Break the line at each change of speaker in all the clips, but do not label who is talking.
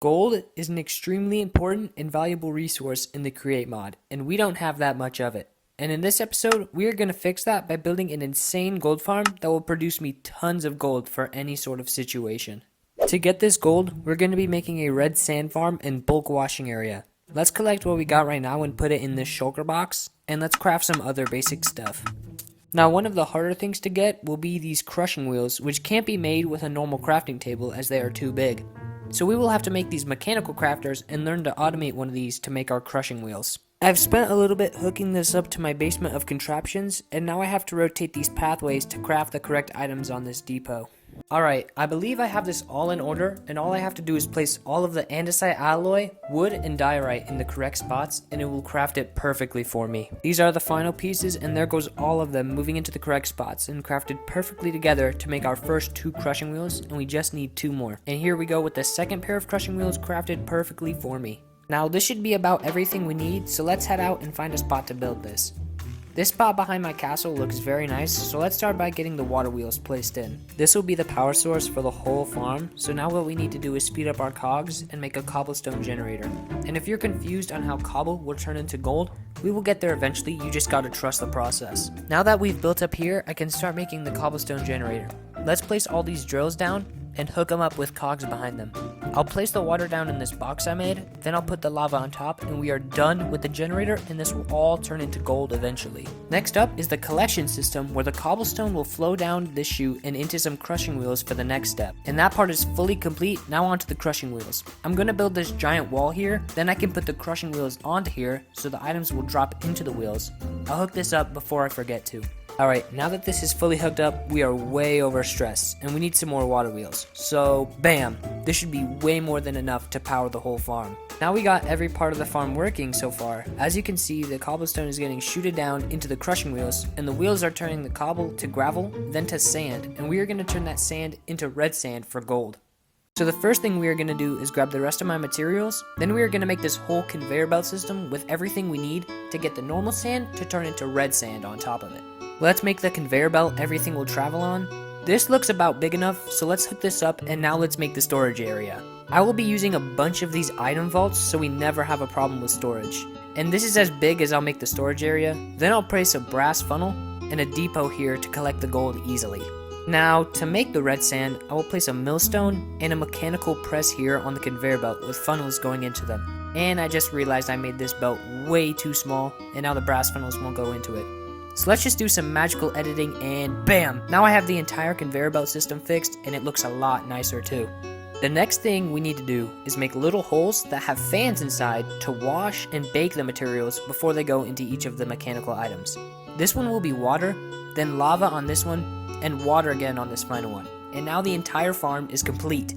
Gold is an extremely important and valuable resource in the Create mod, and we don't have that much of it. And in this episode, we are going to fix that by building an insane gold farm that will produce me tons of gold for any sort of situation. To get this gold, we're going to be making a red sand farm and bulk washing area. Let's collect what we got right now and put it in this shulker box, and let's craft some other basic stuff. Now, one of the harder things to get will be these crushing wheels, which can't be made with a normal crafting table as they are too big. So we will have to make these mechanical crafters and learn to automate one of these to make our crushing wheels. I've spent a little bit hooking this up to my basement of contraptions, and now I have to rotate these pathways to craft the correct items on this depot. Alright, I believe I have this all in order, and all I have to do is place all of the andesite alloy, wood, and diorite in the correct spots, and it will craft it perfectly for me. These are the final pieces, and there goes all of them moving into the correct spots and crafted perfectly together to make our first 2 crushing wheels, and we just need 2 more. And here we go with the second pair of crushing wheels crafted perfectly for me. Now this should be about everything we need, so let's head out and find a spot to build this. This spot behind my castle looks very nice, so let's start by getting the water wheels placed in. This will be the power source for the whole farm, so now what we need to do is speed up our cogs and make a cobblestone generator. And if you're confused on how cobble will turn into gold, we will get there eventually, you just gotta trust the process. Now that we've built up here, I can start making the cobblestone generator. Let's place all these drills down and hook them up with cogs behind them. I'll place the water down in this box I made, then I'll put the lava on top, and we are done with the generator, and this will all turn into gold eventually. Next up is the collection system, where the cobblestone will flow down this chute and into some crushing wheels for the next step. And that part is fully complete. Now onto the crushing wheels. I'm gonna build this giant wall here, then I can put the crushing wheels onto here so the items will drop into the wheels. I'll hook this up before I forget to. Alright, now that this is fully hooked up, we are way overstressed, and we need some more water wheels. So, bam! This should be way more than enough to power the whole farm. Now we got every part of the farm working so far. As you can see, the cobblestone is getting shooted down into the crushing wheels, and the wheels are turning the cobble to gravel, then to sand, and we are going to turn that sand into red sand for gold. So the first thing we are going to do is grab the rest of my materials, then we are going to make this whole conveyor belt system with everything we need to get the normal sand to turn into red sand on top of it. Let's make the conveyor belt everything will travel on. This looks about big enough, so let's hook this up, and now let's make the storage area. I will be using a bunch of these item vaults so we never have a problem with storage. And this is as big as I'll make the storage area. Then I'll place a brass funnel and a depot here to collect the gold easily. Now, to make the red sand, I will place a millstone and a mechanical press here on the conveyor belt with funnels going into them. And I just realized I made this belt way too small, and now the brass funnels won't go into it. So let's just do some magical editing, and bam! Now I have the entire conveyor belt system fixed, and it looks a lot nicer too. The next thing we need to do is make little holes that have fans inside to wash and bake the materials before they go into each of the mechanical items. This one will be water, then lava on this one, and water again on this final one. And now the entire farm is complete.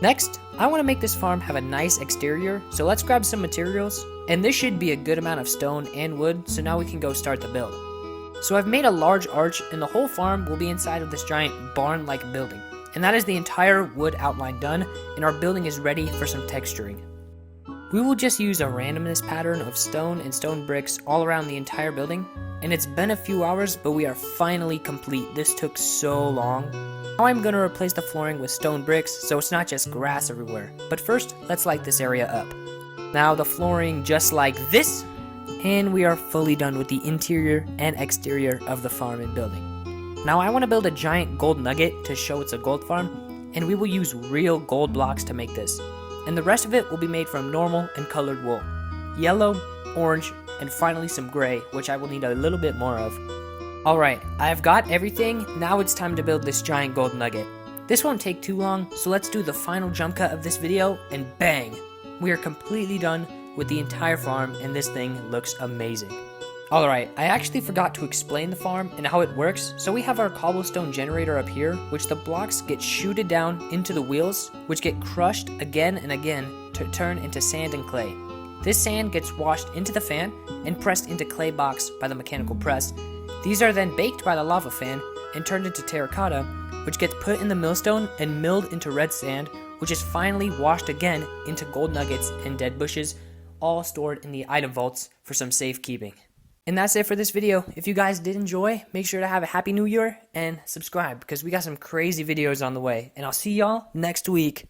Next, I want to make this farm have a nice exterior, so let's grab some materials, and this should be a good amount of stone and wood, so now we can go start the build. So I've made a large arch, and the whole farm will be inside of this giant barn-like building. And that is the entire wood outline done, and our building is ready for some texturing. We will just use a randomness pattern of stone and stone bricks all around the entire building, and it's been a few hours, but we are finally complete. This took so long. Now I'm going to replace the flooring with stone bricks, so it's not just grass everywhere. But first, let's light this area up. Now the flooring just like this, and we are fully done with the interior and exterior of the farm and building. Now I want to build a giant gold nugget to show it's a gold farm, and we will use real gold blocks to make this. And the rest of it will be made from normal and colored wool. Yellow, orange, and finally some gray, which I will need a little bit more of. Alright, I've got everything, now it's time to build this giant gold nugget. This won't take too long, so let's do the final jump cut of this video, and bang! We are completely done with the entire farm, and this thing looks amazing. Alright, I actually forgot to explain the farm and how it works, so we have our cobblestone generator up here, which the blocks get shooted down into the wheels, which get crushed again and again to turn into sand and clay. This sand gets washed into the fan and pressed into clay box by the mechanical press. These are then baked by the lava fan and turned into terracotta, which gets put in the millstone and milled into red sand, which is finally washed again into gold nuggets and dead bushes, all stored in the item vaults for some safekeeping. And that's it for this video. If you guys did enjoy, make sure to have a happy new year and subscribe because we got some crazy videos on the way. And I'll see y'all next week.